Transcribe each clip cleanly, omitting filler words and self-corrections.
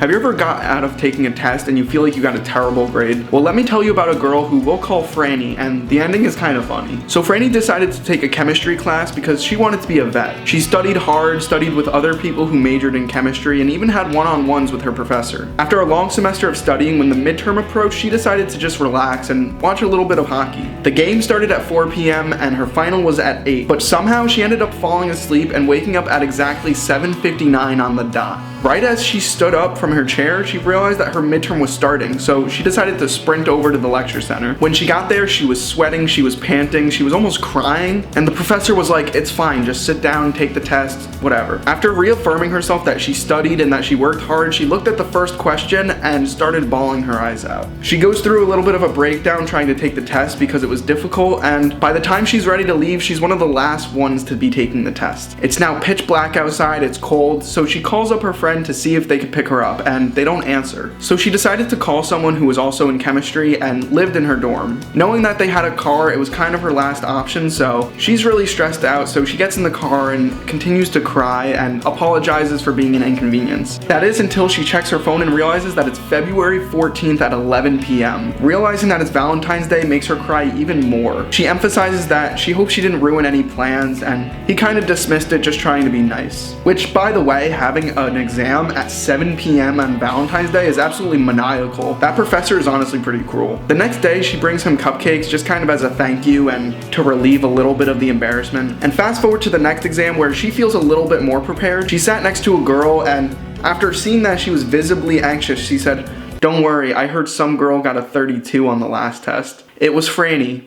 Have you ever got out of taking a test and you feel like you got a terrible grade? Well, let me tell you about a girl who we'll call Franny, and the ending is kind of funny. So Franny decided to take a chemistry class because she wanted to be a vet. She studied hard, studied with other people who majored in chemistry, and even had one-on-ones with her professor. After a long semester of studying, when the midterm approached, she decided to just relax and watch a little bit of hockey. The game started at 4 p.m. and her final was at 8, but somehow she ended up falling asleep and waking up at exactly 7:59 on the dot. Right as she stood up from her chair, she realized that her midterm was starting, so she decided to sprint over to the lecture center. When she got there, she was sweating, she was panting, she was almost crying, and the professor was like, "It's fine, just sit down, take the test, whatever." After reaffirming herself that she studied and that she worked hard, she looked at the first question and started bawling her eyes out. She goes through a little bit of a breakdown trying to take the test because it was difficult, and by the time she's ready to leave, she's one of the last ones to be taking the test. It's now pitch black outside, it's cold, so she calls up her friend to see if they could pick her up, and they don't answer. So she decided to call someone who was also in chemistry and lived in her dorm. Knowing that they had a car, it was kind of her last option, so she's really stressed out, so she gets in the car and continues to cry and apologizes for being an inconvenience. That is until she checks her phone and realizes that it's February 14th at 11 p.m. Realizing that it's Valentine's Day makes her cry even more. She emphasizes that she hopes she didn't ruin any plans, and he kind of dismissed it, just trying to be nice. Which, by the way, having an exam at 7 p.m. on Valentine's Day is absolutely maniacal. That professor is honestly pretty cruel. The next day, she brings him cupcakes just kind of as a thank you and to relieve a little bit of the embarrassment. And fast forward to the next exam where she feels a little bit more prepared. She sat next to a girl, and after seeing that she was visibly anxious, she said, "Don't worry, I heard some girl got a 32 on the last test." It was Franny.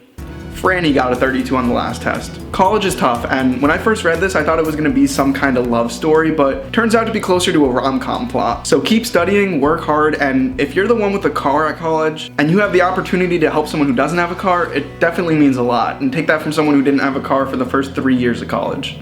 Franny got a 32 on the last test. College is tough, and when I first read this, I thought it was gonna be some kind of love story, but turns out to be closer to a rom-com plot. So keep studying, work hard, and if you're the one with a car at college, and you have the opportunity to help someone who doesn't have a car, it definitely means a lot. And take that from someone who didn't have a car for the first 3 years of college.